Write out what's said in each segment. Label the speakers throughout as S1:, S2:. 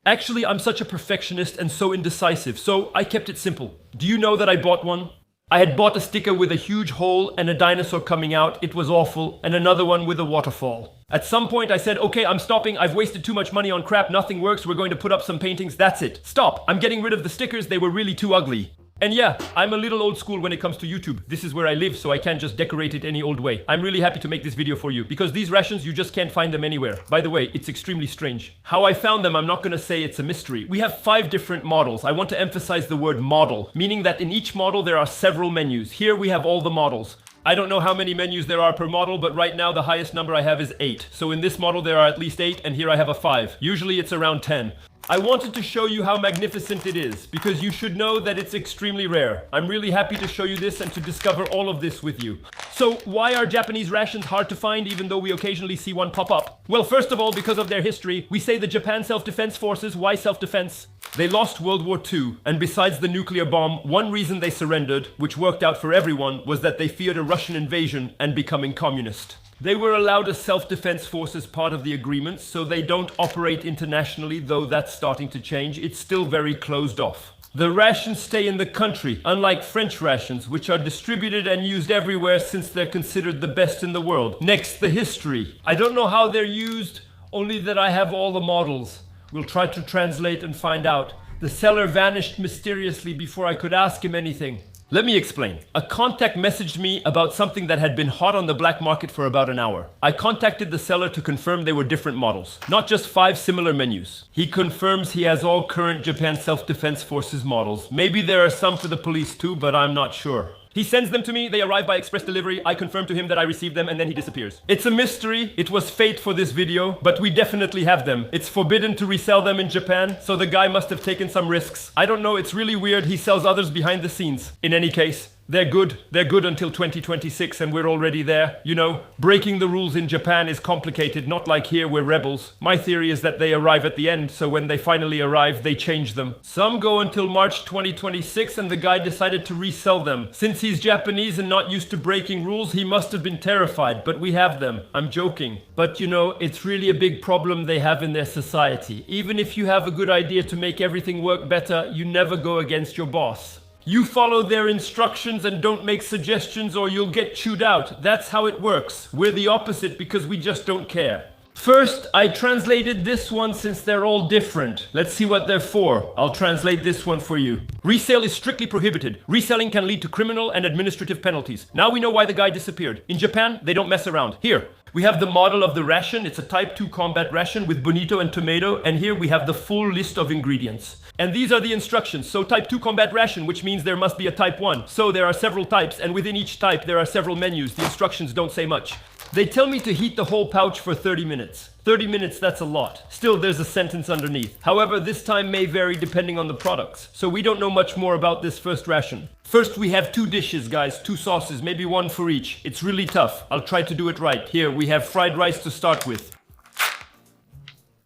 S1: Actually, I'm such a perfectionist and so indecisive, so I kept it simple. Do you know that I bought one? I had bought a sticker with a huge hole and a dinosaur coming out, it was awful, and another one with a waterfall. At some point I said, okay, I'm stopping, I've wasted too much money on crap, nothing works, we're going to put up some paintings, that's it. Stop, I'm getting rid of the stickers, they were really too ugly. And yeah, I'm a little old school when it comes to YouTube. This is where I live, so I can't just decorate it any old way. I'm really happy to make this video for you, because these rations, you just can't find them anywhere. By the way, it's extremely strange. How I found them, I'm not gonna say it's a mystery. We have 5 different models. I want to emphasize the word model, meaning that in each model there are several menus. Here we have all the models. I don't know how many menus there are per model, but right now the highest number I have is 8. So in this model there are at least 8, and here I have a 5. Usually it's around 10. I wanted to show you how magnificent it is, because you should know that it's extremely rare. I'm really happy to show you this and to discover all of this with you. So why are Japanese rations hard to find even though we occasionally see one pop up? Well, first of all, because of their history. We say the Japan Self-Defense Forces. Why self-defense? They lost World War II, and besides the nuclear bomb, one reason they surrendered, which worked out for everyone, was that they feared a Russian invasion and becoming communist. They were allowed a self-defense force as part of the agreement, so they don't operate internationally, though that's starting to change. It's still very closed off. The rations stay in the country, unlike French rations, which are distributed and used everywhere since they're considered the best in the world. Next, the history. I don't know how they're used, only that I have all the models. We'll try to translate and find out. The seller vanished mysteriously before I could ask him anything. Let me explain. A contact messaged me about something that had been hot on the black market for about an hour. I contacted the seller to confirm they were different models, not just 5 similar menus. He confirms he has all current Japan Self-Defense Forces models. Maybe there are some for the police too, but I'm not sure. He sends them to me, they arrive by express delivery, I confirm to him that I received them, and then he disappears. It's a mystery, it was fate for this video, but we definitely have them. It's forbidden to resell them in Japan, so the guy must have taken some risks. I don't know, it's really weird, he sells others behind the scenes. In any case, they're good until 2026 and we're already there. You know, breaking the rules in Japan is complicated, not like here we're rebels. My theory is that they arrive at the end, so when they finally arrive, they change them. Some go until March 2026 and the guy decided to resell them. Since he's Japanese and not used to breaking rules, he must have been terrified, but we have them. I'm joking. But you know, it's really a big problem they have in their society. Even if you have a good idea to make everything work better, you never go against your boss. You follow their instructions and don't make suggestions or you'll get chewed out. That's how it works. We're the opposite because we just don't care. First, I translated this one since they're all different. Let's see what they're for. I'll translate this one for you. Resale is strictly prohibited. Reselling can lead to criminal and administrative penalties. Now we know why the guy disappeared. In Japan, they don't mess around. Here, we have the model of the ration. It's a type 2 combat ration with bonito and tomato. And here we have the full list of ingredients. And these are the instructions. So type 2 combat ration, which means there must be a type 1. So there are several types, and within each type there are several menus. The instructions don't say much. They tell me to heat the whole pouch for 30 minutes. 30 minutes, that's a lot. Still, there's a sentence underneath. However, this time may vary depending on the products. So we don't know much more about this first ration. First, we have 2 dishes, guys. 2 sauces, maybe 1 for each. It's really tough. I'll try to do it right. Here, we have fried rice to start with.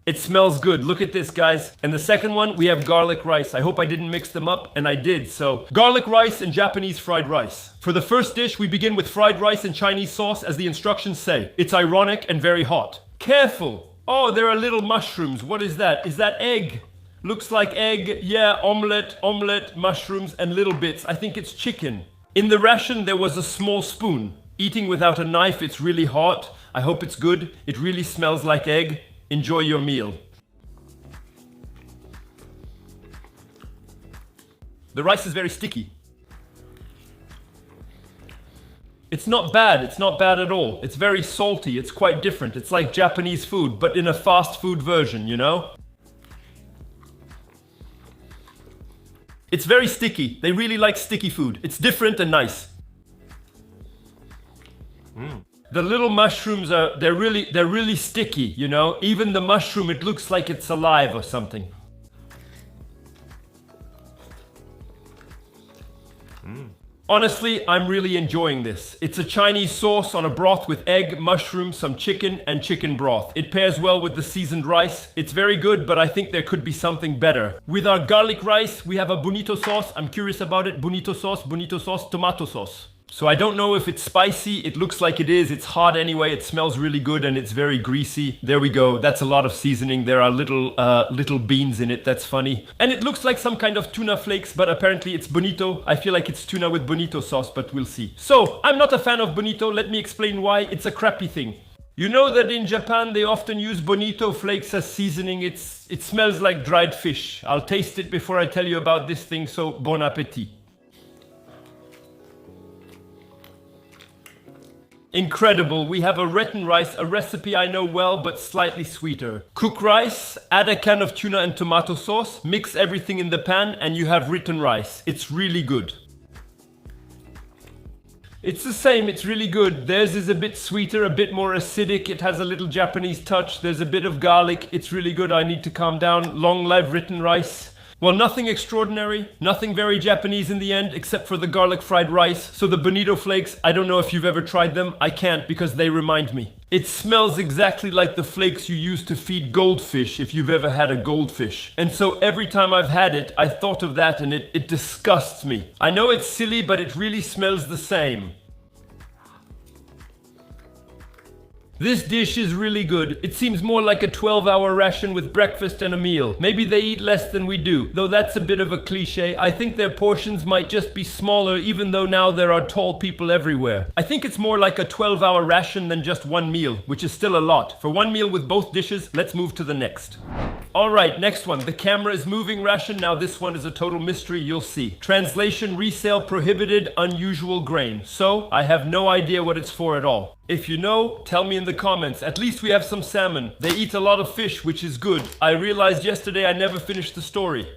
S1: It smells good. Look at this, guys. And the second one, we have garlic rice. I hope I didn't mix them up, and I did. So, garlic rice and Japanese fried rice. For the first dish, we begin with fried rice and Chinese sauce, as the instructions say. It's ironic and very hot. Careful! Oh, there are little mushrooms. What is that? Is that egg? Looks like egg. Yeah, omelette, mushrooms, and little bits. I think it's chicken. In the ration, there was a small spoon. Eating without a knife, it's really hot. I hope it's good. It really smells like egg. Enjoy your meal. The rice is very sticky. It's not bad at all. It's very salty, it's quite different. It's like Japanese food, but in a fast food version, you know? It's very sticky. They really like sticky food. It's different and nice. The little mushrooms they're really sticky, you know? Even the mushroom, it looks like it's alive or something. Honestly, I'm really enjoying this. It's a Chinese sauce on a broth with egg, mushroom, some chicken, and chicken broth. It pairs well with the seasoned rice. It's very good, but I think there could be something better. With our garlic rice, we have a bonito sauce. I'm curious about it. Bonito sauce, tomato sauce. So I don't know if it's spicy. It looks like it is. It's hot anyway. It smells really good and it's very greasy. There we go. That's a lot of seasoning. There are little beans in it. That's funny. And it looks like some kind of tuna flakes, but apparently it's bonito. I feel like it's tuna with bonito sauce, but we'll see. So I'm not a fan of bonito. Let me explain why. It's a crappy thing. You know that in Japan they often use bonito flakes as seasoning. It smells like dried fish. I'll taste it before I tell you about this thing, so bon appétit. Incredible. We have a Ration rice, a recipe I know well, but slightly sweeter. Cook rice, add a can of tuna and tomato sauce, mix everything in the pan, and you have Ration rice. It's really good. It's the same, it's really good. Theirs is a bit sweeter, a bit more acidic. It has a little Japanese touch. There's a bit of garlic. It's really good. I need to calm down. Long live Ration rice. Well, nothing extraordinary, nothing very Japanese in the end, except for the garlic fried rice. So the bonito flakes, I don't know if you've ever tried them. I can't because they remind me. It smells exactly like the flakes you use to feed goldfish if you've ever had a goldfish. And so every time I've had it, I thought of that and it disgusts me. I know it's silly, but it really smells the same. This dish is really good. It seems more like a 12-hour ration with breakfast and a meal. Maybe they eat less than we do, though that's a bit of a cliche. I think their portions might just be smaller, even though now there are tall people everywhere. I think it's more like a 12-hour ration than just one meal, which is still a lot. For one meal with both dishes, let's move to the next. Alright, next one. The camera is moving ration. Now this one is a total mystery, you'll see. Translation, resale prohibited, unusual grain. So, I have no idea what it's for at all. If you know, tell me in the comments. At least we have some salmon. They eat a lot of fish, which is good. I realized yesterday I never finished the story.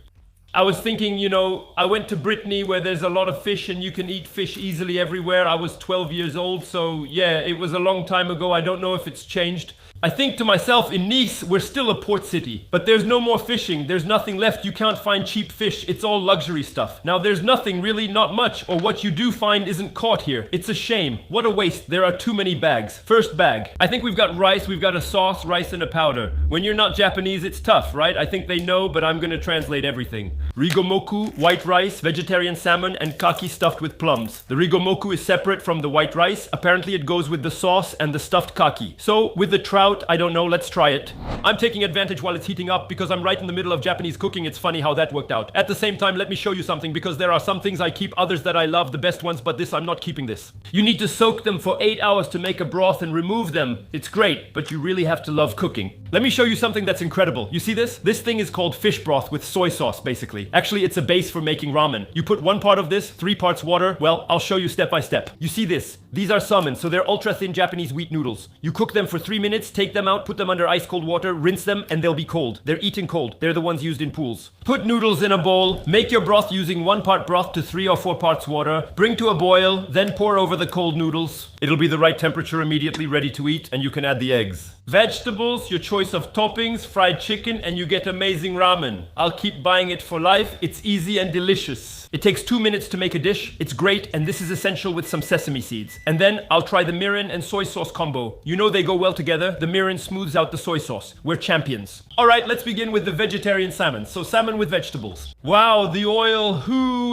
S1: I was thinking, you know, I went to Brittany where there's a lot of fish and you can eat fish easily everywhere. I was 12 years old, so yeah, it was a long time ago. I don't know if it's changed. I think to myself, in Nice, we're still a port city, but there's no more fishing. There's nothing left. You can't find cheap fish. It's all luxury stuff. Now, there's nothing, really, not much, or what you do find isn't caught here. It's a shame. What a waste. There are too many bags. First bag. I think we've got rice, we've got a sauce, rice, and a powder. When you're not Japanese, it's tough, right? I think they know, but I'm gonna translate everything. Rigomoku, white rice, vegetarian salmon, and kaki stuffed with plums. The rigomoku is separate from the white rice. Apparently, it goes with the sauce and the stuffed kaki. So, with the trout, I don't know, let's try it. I'm taking advantage while it's heating up because I'm right in the middle of Japanese cooking. It's funny how that worked out. At the same time, let me show you something because there are some things I keep, others that I love, the best ones, but this, I'm not keeping this. You need to soak them for 8 hours to make a broth and remove them. It's great, but you really have to love cooking. Let me show you something that's incredible. You see this? This thing is called fish broth with soy sauce, basically. Actually, it's a base for making ramen. You put 1 part of this, 3 parts water. Well, I'll show you step by step. You see this? These are salmon, so they're ultra-thin Japanese wheat noodles. You cook them for 3 minutes, take them out, put them under ice-cold water, rinse them, and they'll be cold. They're eaten cold. They're the ones used in pools. Put noodles in a bowl, make your broth using 1 part broth to 3 or 4 parts water, bring to a boil, then pour over the cold noodles. It'll be the right temperature immediately, ready to eat, and you can add the eggs. Vegetables, your choice of toppings, fried chicken, and you get amazing ramen. I'll keep buying it for life. It's easy and delicious. It takes 2 minutes to make a dish. It's great, and this is essential with some sesame seeds. And then I'll try the mirin and soy sauce combo. You know they go well together. The mirin smooths out the soy sauce. We're champions. All right, let's begin with the vegetarian salmon. So salmon with vegetables. Wow, the oil,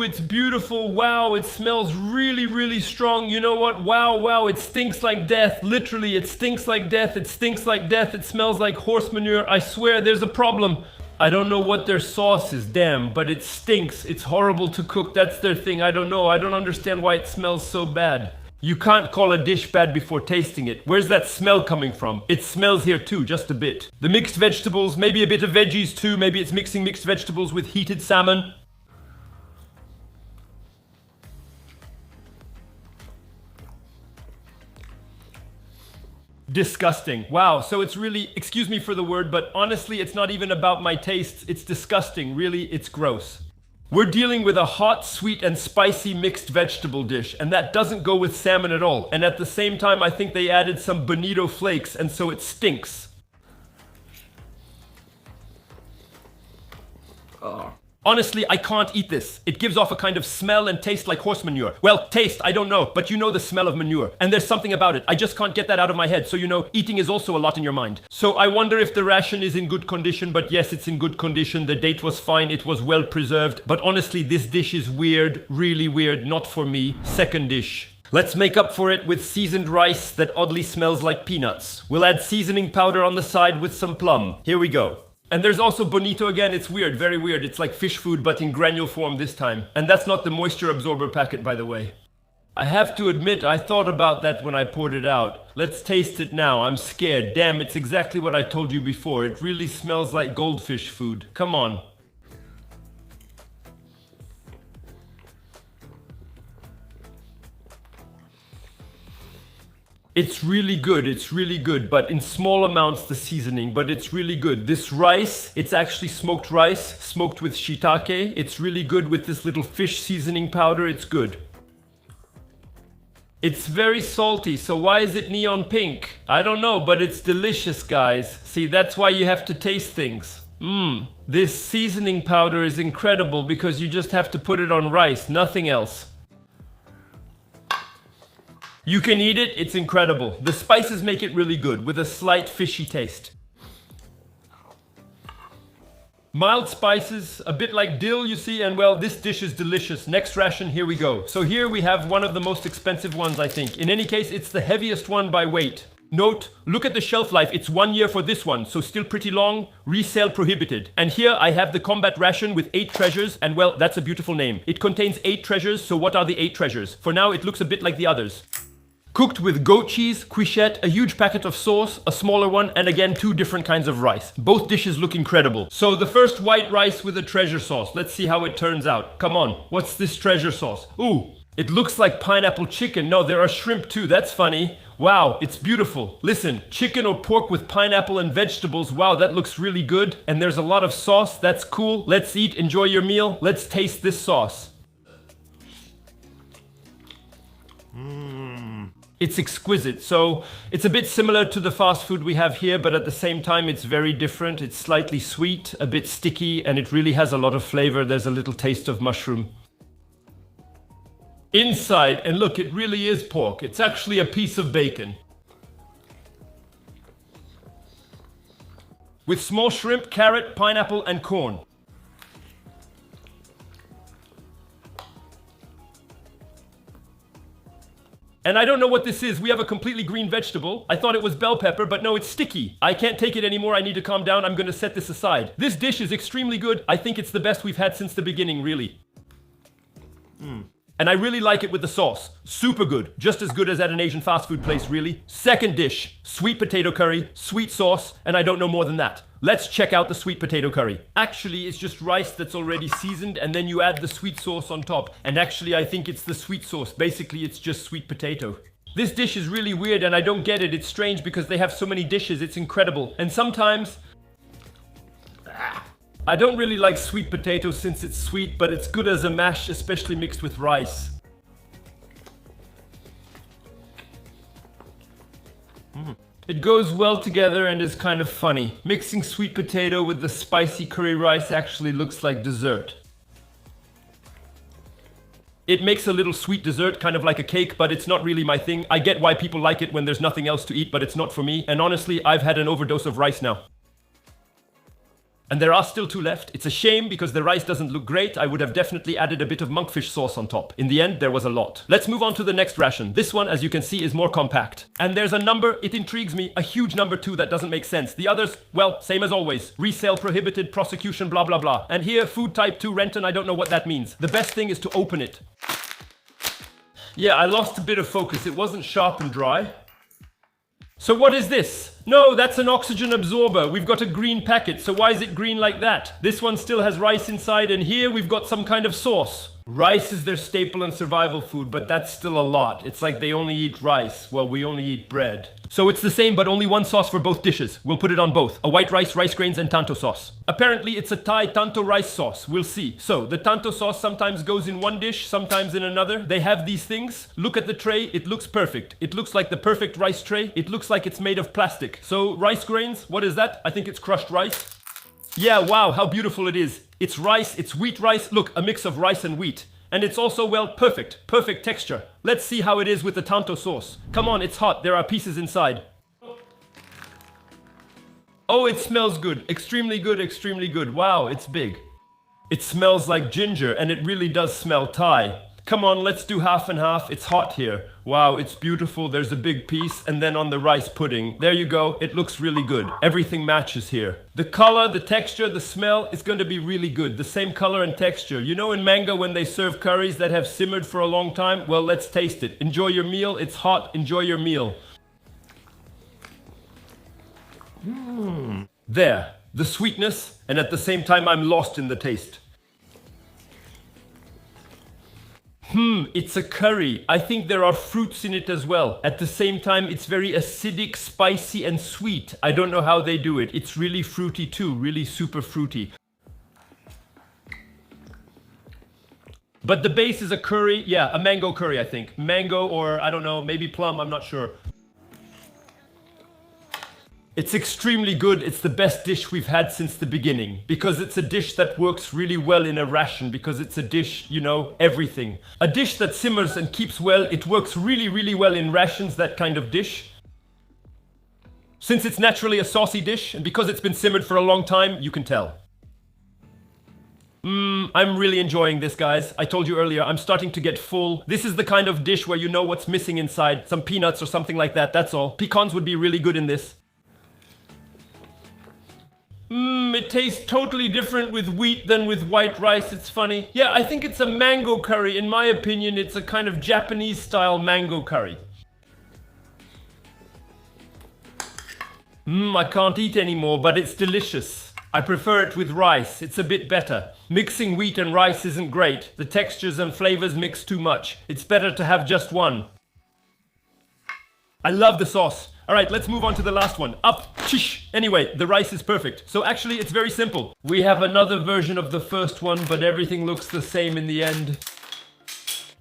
S1: it's beautiful. Wow, it smells really, really strong. You know what? Wow, it stinks like death. Literally, it stinks like death. It stinks like death. It smells like horse manure. I swear there's a problem. I don't know what their sauce is, damn, but it stinks. It's horrible to cook. That's their thing. I don't know. I don't understand why it smells so bad. You can't call a dish bad before tasting it. Where's that smell coming from? It smells here too, just a bit. The mixed vegetables, maybe a bit of veggies too. Maybe it's mixing mixed vegetables with heated salmon. Disgusting. Wow, so it's really, excuse me for the word, but honestly, it's not even about my tastes. It's disgusting. Really, it's gross. We're dealing with a hot, sweet, and spicy mixed vegetable dish, and that doesn't go with salmon at all. And at the same time, I think they added some bonito flakes, and so it stinks. Honestly, I can't eat this. It gives off a kind of smell and taste like horse manure. Well, taste, I don't know, but you know the smell of manure. And there's something about it. I just can't get that out of my head. So, you know, eating is also a lot in your mind. So I wonder if the ration is in good condition, but yes, it's in good condition. The date was fine. It was well preserved. But honestly, this dish is weird, really weird. Not for me. Second dish. Let's make up for it with seasoned rice that oddly smells like peanuts. We'll add seasoning powder on the side with some plum. Here we go. And there's also bonito again. It's weird, very weird. It's like fish food, but in granule form this time. And that's not the moisture absorber packet, by the way. I have to admit, I thought about that when I poured it out. Let's taste it now. I'm scared. Damn, it's exactly what I told you before. It really smells like goldfish food. Come on. It's really good, but in small amounts the seasoning, but it's really good. This rice, it's actually smoked rice, smoked with shiitake. It's really good with this little fish seasoning powder, it's good. It's very salty, so why is it neon pink? I don't know, but it's delicious, guys. See, that's why you have to taste things. This seasoning powder is incredible because you just have to put it on rice, nothing else. You can eat it, it's incredible. The spices make it really good, with a slight fishy taste. Mild spices, a bit like dill, you see, and well, this dish is delicious. Next ration, here we go. So here we have one of the most expensive ones, I think. In any case, it's the heaviest one by weight. Note, look at the shelf life, it's 1 year for this one, so still pretty long, resale prohibited. And here I have the combat ration with 8 treasures, and well, that's a beautiful name. It contains 8 treasures, so what are the 8 treasures? For now, it looks a bit like the others. Cooked with goat cheese, quichette, a huge packet of sauce, a smaller one, and again 2 different kinds of rice. Both dishes look incredible. So the first white rice with a treasure sauce. Let's see how it turns out. Come on, what's this treasure sauce? Ooh, it looks like pineapple chicken. No, there are shrimp too, that's funny. Wow, it's beautiful. Listen, chicken or pork with pineapple and vegetables. Wow, that looks really good. And there's a lot of sauce, that's cool. Let's eat, enjoy your meal. Let's taste this sauce. It's exquisite. So it's a bit similar to the fast food we have here, but at the same time it's very different. It's slightly sweet, a bit sticky, and it really has a lot of flavor. There's a little taste of mushroom. Inside, and look, it really is pork. It's actually a piece of bacon. With small shrimp, carrot, pineapple, and corn. And I don't know what this is. We have a completely green vegetable. I thought it was bell pepper, but no, it's sticky. I can't take it anymore. I need to calm down. I'm going to set this aside. This dish is extremely good. I think it's the best we've had since the beginning, really. And I really like it with the sauce. Super good. Just as good as at an Asian fast food place, really. Second dish, sweet potato curry, sweet sauce, and I don't know more than that. Let's check out the sweet potato curry. Actually, it's just rice that's already seasoned, and then you add the sweet sauce on top. And actually, I think it's the sweet sauce. Basically, it's just sweet potato. This dish is really weird, and I don't get it. It's strange because they have so many dishes. It's incredible. And sometimes I don't really like sweet potatoes since it's sweet, but it's good as a mash, especially mixed with rice. It goes well together and is kind of funny. Mixing sweet potato with the spicy curry rice actually looks like dessert. It makes a little sweet dessert, kind of like a cake, but it's not really my thing. I get why people like it when there's nothing else to eat, but it's not for me. And honestly, I've had an overdose of rice now. And there are still 2 left. It's a shame because the rice doesn't look great. I would have definitely added a bit of monkfish sauce on top. In the end, there was a lot. Let's move on to the next ration. This one, as you can see, is more compact. And there's a number, it intrigues me, a huge number too that doesn't make sense. The others, well, same as always. Resale prohibited, prosecution, blah, blah, blah. And here, food type 2 Renton, I don't know what that means. The best thing is to open it. Yeah, I lost a bit of focus. It wasn't sharp and dry. So what is this? No, that's an oxygen absorber. We've got a green packet, so why is it green like that? This one still has rice inside, and here we've got some kind of sauce. Rice is their staple and survival food, but that's still a lot. It's like they only eat rice. Well, we only eat bread. So it's the same, but only one sauce for both dishes. We'll put it on both. A white rice, rice grains, and tanto sauce. Apparently, it's a Thai tanto rice sauce. We'll see. So, the tanto sauce sometimes goes in one dish, sometimes in another. They have these things. Look at the tray. It looks perfect. It looks like the perfect rice tray. It looks like it's made of plastic. So, rice grains, what is that? I think it's crushed rice. Yeah, wow, how beautiful it is. It's rice, it's wheat rice. Look, a mix of rice and wheat. And it's also, well, perfect texture. Let's see how it is with the tanto sauce. Come on, it's hot. There are pieces inside. Oh, it smells good. Extremely good, extremely good. Wow, it's big. It smells like ginger, and it really does smell Thai. Come on, let's do half and half. It's hot here. Wow, it's beautiful. There's a big piece. And then on the rice pudding. There you go. It looks really good. Everything matches here. The color, the texture, the smell is going to be really good. The same color and texture. You know in Mango when they serve curries that have simmered for a long time? Well, let's taste it. Enjoy your meal. It's hot. Enjoy your meal. There. The sweetness, and at the same time I'm lost in the taste. It's a curry. I think there are fruits in it as well. At the same time, it's very acidic, spicy, and sweet. I don't know how they do it. It's really fruity too, really super fruity. But the base is a curry, yeah, a mango curry, I think. Mango or, I don't know, maybe plum, I'm not sure. It's extremely good. It's the best dish we've had since the beginning because it's a dish that works really well in a ration because it's a dish, you know, everything. A dish that simmers and keeps well, it works really, really well in rations, that kind of dish. Since it's naturally a saucy dish and because it's been simmered for a long time, you can tell. I'm really enjoying this, guys. I told you earlier, I'm starting to get full. This is the kind of dish where you know what's missing inside. Some peanuts or something like that, that's all. Pecans would be really good in this. It tastes totally different with wheat than with white rice. It's funny. Yeah, I think it's a mango curry. In my opinion, it's a kind of Japanese style mango curry. I can't eat anymore, but it's delicious. I prefer it with rice. It's a bit better. Mixing wheat and rice isn't great. The textures and flavors mix too much. It's better to have just one. I love the sauce. All right, let's move on to the last one. Up, chish. Anyway, the rice is perfect. So actually, it's very simple. We have another version of the first one, but everything looks the same in the end.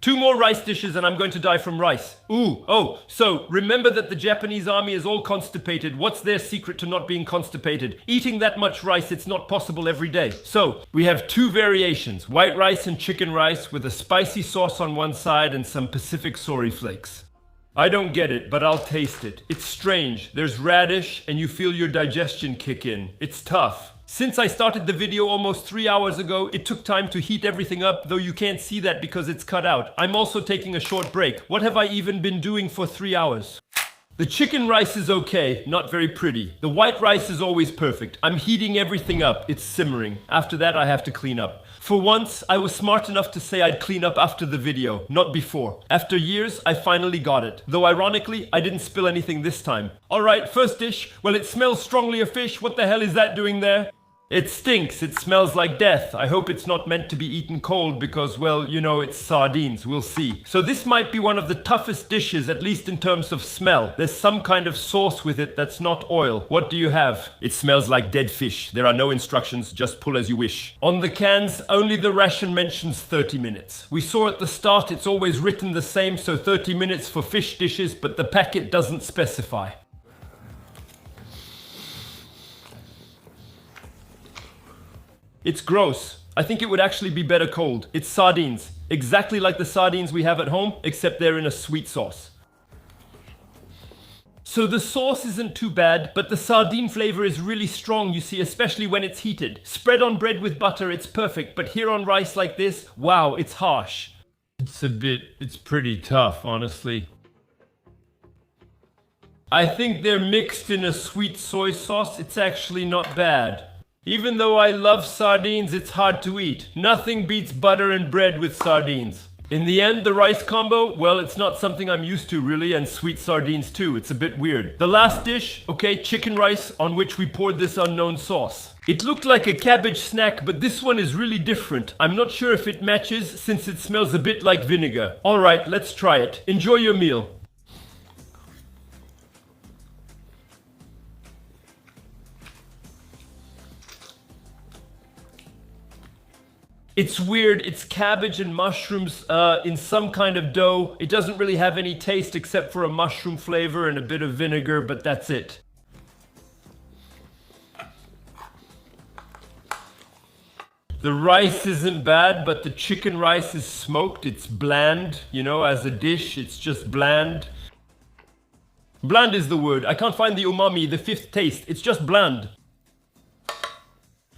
S1: 2 more rice dishes and I'm going to die from rice. So remember that the Japanese army is all constipated. What's their secret to not being constipated? Eating that much rice, it's not possible every day. So we have 2 variations, white rice and chicken rice with a spicy sauce on one side and some Pacific Sori flakes. I don't get it, but I'll taste it. It's strange. There's radish and you feel your digestion kick in. It's tough. Since I started the video almost 3 hours ago, it took time to heat everything up, though you can't see that because it's cut out. I'm also taking a short break. What have I even been doing for 3 hours? The chicken rice is okay, not very pretty. The white rice is always perfect. I'm heating everything up. It's simmering. After that, I have to clean up. For once, I was smart enough to say I'd clean up after the video, not before. After years, I finally got it. Though ironically, I didn't spill anything this time. Alright, first dish. Well, it smells strongly of fish. What the hell is that doing there? It stinks. It smells like death. I hope it's not meant to be eaten cold because, well, you know, it's sardines. We'll see. So this might be one of the toughest dishes, at least in terms of smell. There's some kind of sauce with it that's not oil. What do you have? It smells like dead fish. There are no instructions. Just pull as you wish. On the cans, only the ration mentions 30 minutes. We saw at the start it's always written the same, so 30 minutes for fish dishes, but the packet doesn't specify. It's gross. I think it would actually be better cold. It's sardines. Exactly like the sardines we have at home, except they're in a sweet sauce. So the sauce isn't too bad, but the sardine flavor is really strong, you see, especially when it's heated. Spread on bread with butter, it's perfect, but here on rice like this, wow, it's harsh. It's pretty tough, honestly. I think they're mixed in a sweet soy sauce. It's actually not bad. Even though I love sardines, it's hard to eat. Nothing beats butter and bread with sardines. In the end, the rice combo, well, it's not something I'm used to really, and sweet sardines too. It's a bit weird. The last dish, okay, chicken rice on which we poured this unknown sauce. It looked like a cabbage snack, but this one is really different. I'm not sure if it matches since it smells a bit like vinegar. All right, let's try it. Enjoy your meal. It's weird, it's cabbage and mushrooms in some kind of dough. It doesn't really have any taste except for a mushroom flavor and a bit of vinegar, but that's it. The rice isn't bad, but the chicken rice is smoked. It's bland, you know, as a dish, it's just bland. Bland is the word. I can't find the umami, the fifth taste. It's just bland.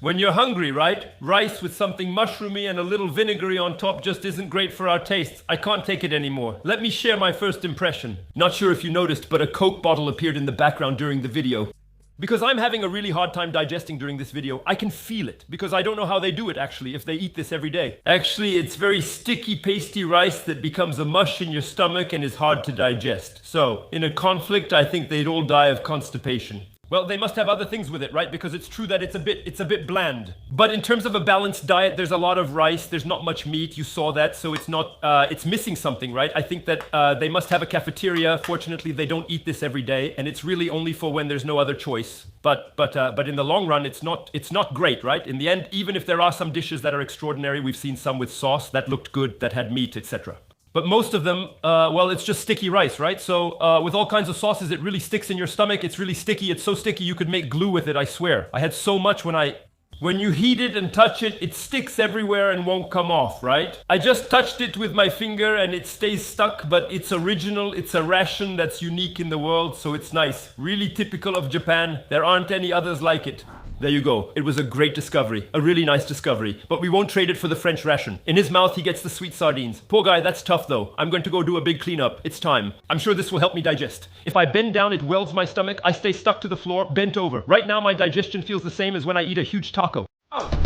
S1: When you're hungry, right? Rice with something mushroomy and a little vinegary on top just isn't great for our tastes. I can't take it anymore. Let me share my first impression. Not sure if you noticed, but a Coke bottle appeared in the background during the video. Because I'm having a really hard time digesting during this video, I can feel it. Because I don't know how they do it, actually, if they eat this every day. Actually, it's very sticky, pasty rice that becomes a mush in your stomach and is hard to digest. So, in a conflict, I think they'd all die of constipation. Well, they must have other things with it, right? Because it's true that it's a bit bland. But in terms of a balanced diet, there's a lot of rice, there's not much meat, you saw that, so it's not, it's missing something, right? I think that they must have a cafeteria. Fortunately, they don't eat this every day, and it's really only for when there's no other choice. But in the long run, it's not great, right? In the end, even if there are some dishes that are extraordinary, we've seen some with sauce that looked good, that had meat, etc. But most of them, well, it's just sticky rice, right? So with all kinds of sauces, it really sticks in your stomach. It's really sticky. It's so sticky you could make glue with it, I swear. I had so much when you heat it and touch it, it sticks everywhere and won't come off, right? I just touched it with my finger and it stays stuck, but it's original. It's a ration that's unique in the world, so it's nice. Really typical of Japan. There aren't any others like it. There you go. It was a great discovery. A really nice discovery. But we won't trade it for the French ration. In his mouth, he gets the sweet sardines. Poor guy, that's tough though. I'm going to go do a big cleanup. It's time. I'm sure this will help me digest. If I bend down, it welds my stomach. I stay stuck to the floor, bent over. Right now, my digestion feels the same as when I eat a huge taco. Oh.